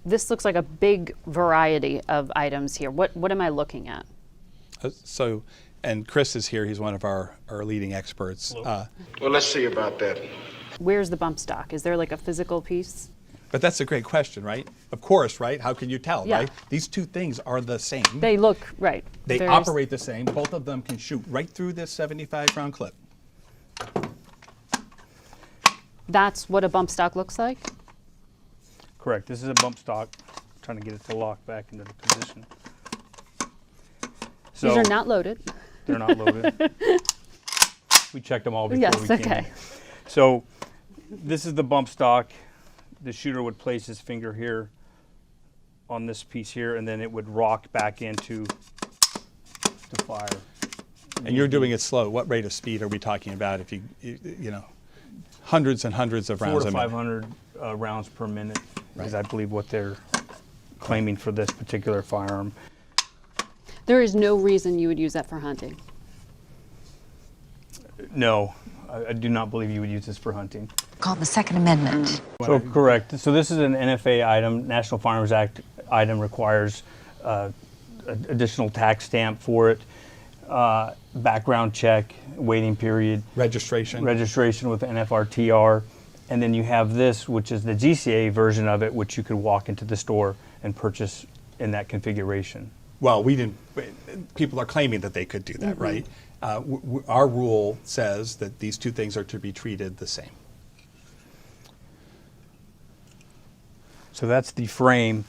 this looks like a big variety of items here. What am I looking at? And Chris is here. He's one of our leading experts. Well, let's see about that. Where's the bump stock? Is there like a physical piece? But that's a great question, right? Of course, right? How can you tell, Yeah. right? These two things are the same. They look, right. They operate the same. Both of them can shoot right through this 75-round clip. That's what a bump stock looks like? Correct. This is a bump stock. I'm trying to get it to lock back into the position. So These are not loaded. they're not loaded. We checked them all before Yes, we came okay. in. So this is the bump stock. The shooter would place his finger here on this piece here, and then it would rock back into the fire. And you're doing it slow. What rate of speed are we talking about? If you know, hundreds and hundreds of rounds 400 a to minute. 500 rounds per minute is, Right. I believe, what they're claiming for this particular firearm. There is no reason you would use that for hunting. No, I do not believe you would use this for hunting. Called the Second Amendment. So correct. So this is an NFA item. National Firearms Act item requires additional tax stamp for it, background check, waiting period, Registration. with NFRTR, and then you have this, which is the GCA version of it, which you could walk into the store and purchase in that configuration. Well, we didn't. People are claiming that they could do that, right? Our rule says that these two things are to be treated the same. So that's the frame.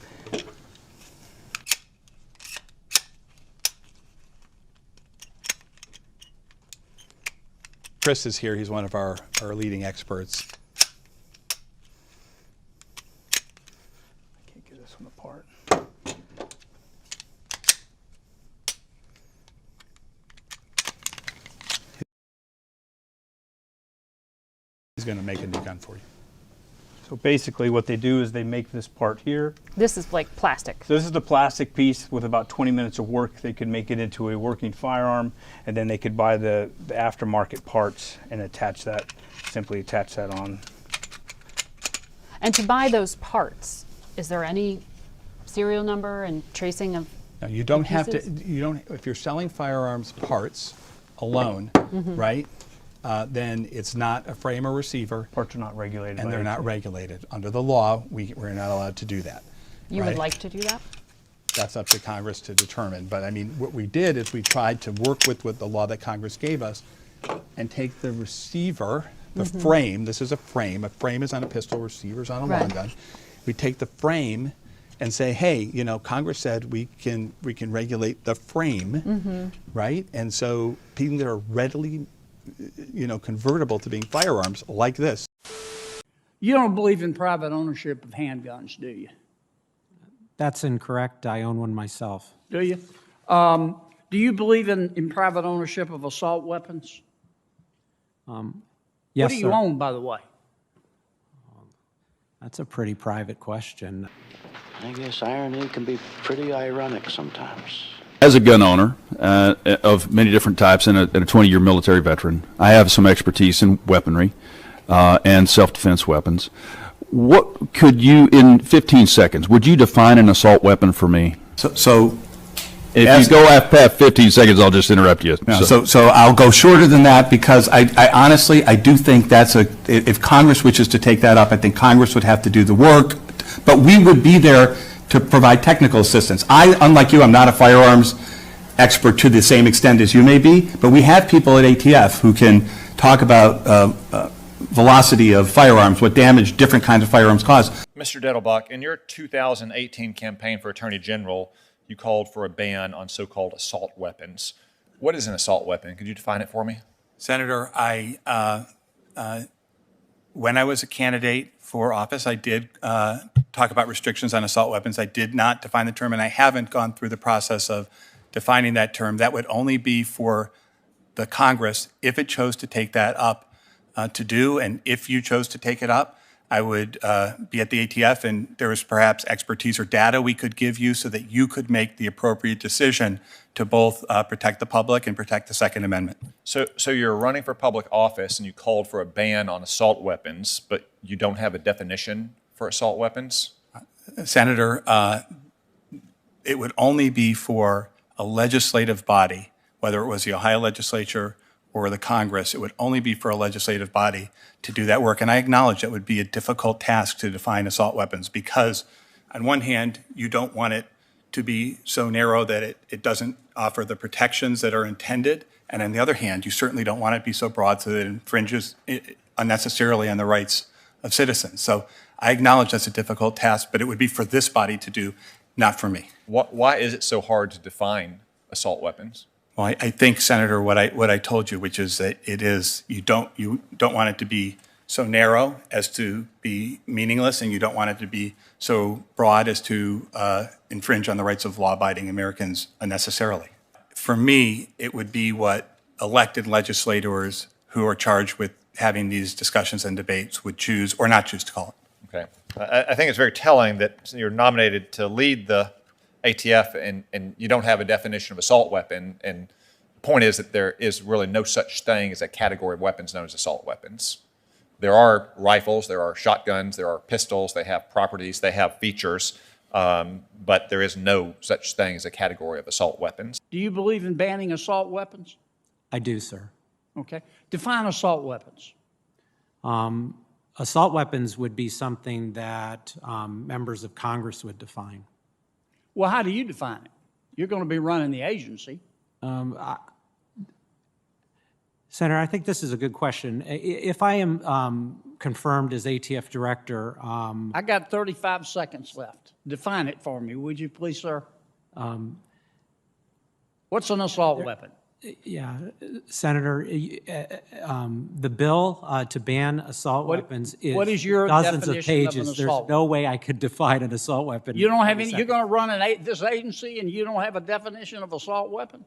Chris is here. He's one of our leading experts. I can't get this one apart. He's going to make a new gun for you. So basically what they do is they make this part here. This is like plastic. So this is the plastic piece. With about 20 minutes of work, they could make it into a working firearm, and then they could buy the aftermarket parts and simply attach that on. And to buy those parts, is there any serial number and tracing of Now, you don't have to. pieces? You don't. If you're selling firearms parts alone, right? Then it's not a frame or receiver, Parts are not regulated. and by they're not ATF. regulated under the law. We're not allowed to do that. You right? would like to do that? That's up to Congress to determine. But I mean, what we did is we tried to work with the law that Congress gave us and take the receiver, the frame. This is a frame. A frame is on a pistol, receiver's on a long Right. gun. We take the frame and say, hey, you know, Congress said we can regulate the frame, right? And so people that are readily, you know, convertible to being firearms like this. You don't believe in private ownership of handguns, do you? That's incorrect. I own one myself. Do you? Do you believe in private ownership of assault weapons? Yes, What do you sir. own, by the way? That's a pretty private question. I guess irony can be pretty ironic sometimes. As a gun owner of many different types and a 20-year military veteran, I have some expertise in weaponry and self-defense weapons. What could you, in 15 seconds, would you define an assault weapon for me? So If you go past 15 seconds, I'll just interrupt you. So I'll go shorter than that because I honestly, I do think if Congress wishes to take that up, I think Congress would have to do the work, but we would be there to provide technical assistance. Unlike you, I'm not a firearms expert to the same extent as you may be, but we have people at ATF who can talk about velocity of firearms, what damage different kinds of firearms cause. Mr. Dettelbach, in your 2018 campaign for Attorney General, you called for a ban on so-called assault weapons. What is an assault weapon? Could you define it for me? Senator, when I was a candidate for office, I did talk about restrictions on assault weapons. I did not define the term, and I haven't gone through the process of defining that term. That would only be for the Congress if it chose to take that up to do, and if you chose to take it up, I would be at the ATF, and there is perhaps expertise or data we could give you so that you could make the appropriate decision to both protect the public and protect the Second Amendment. So you're running for public office and you called for a ban on assault weapons, but you don't have a definition for assault weapons? Senator, it would only be for a legislative body, whether it was the Ohio legislature or the Congress, it would only be for a legislative body to do that work. And I acknowledge it would be a difficult task to define assault weapons because, on one hand, you don't want it to be so narrow that it doesn't offer the protections that are intended. And on the other hand, you certainly don't want it to be so broad so that it infringes unnecessarily on the rights of citizens. So I acknowledge that's a difficult task, but it would be for this body to do, not for me. Why is it so hard to define assault weapons? Well, I think, Senator, what I told you, which is that it is you don't want it to be so narrow as to be meaningless, and you don't want it to be so broad as to infringe on the rights of law-abiding Americans unnecessarily. For me, it would be what elected legislators who are charged with having these discussions and debates would choose or not choose to call it. Okay. I think it's very telling that you're nominated to lead the ATF and you don't have a definition of assault weapon. And the point is that there is really no such thing as a category of weapons known as assault weapons. There are rifles, there are shotguns, there are pistols, they have properties, they have features, but there is no such thing as a category of assault weapons. Do you believe in banning assault weapons? I do, sir. Okay. Define assault weapons. Assault weapons would be something that members of Congress would define. Well, how do you define it? You're going to be running the agency. Senator, I think this is a good question. If I am confirmed as ATF director, I got 35 seconds left. Define it for me, would you please, sir? What's an assault weapon? Yeah, Senator, the bill to ban assault weapons is what is your dozens of definition of an pages. assault There's no way I could define an assault weapon. You don't have any. You're going to run this agency, and you don't have a definition of assault weapon.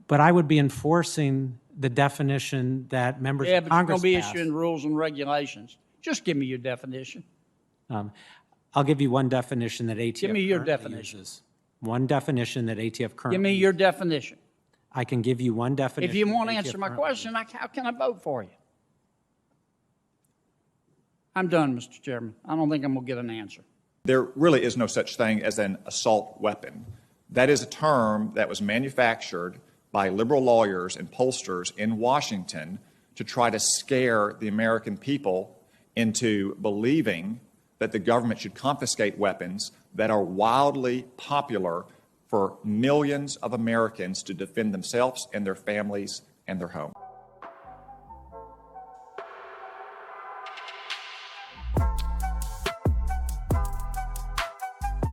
But I would be enforcing the definition that members Yeah, of but you're Congress going to be passed. issuing rules and regulations. Just give me your definition. I'll give you one definition that ATF Give me your currently definition. uses. One definition that ATF currently Give me your definition. I can give you one definition. If you won't that ATF answer my currently question, how can I vote for you? I'm done, Mr. Chairman. I don't think I'm going to get an answer. There really is no such thing as an assault weapon. That is a term that was manufactured by liberal lawyers and pollsters in Washington to try to scare the American people into believing that the government should confiscate weapons that are wildly popular for millions of Americans to defend themselves and their families and their home.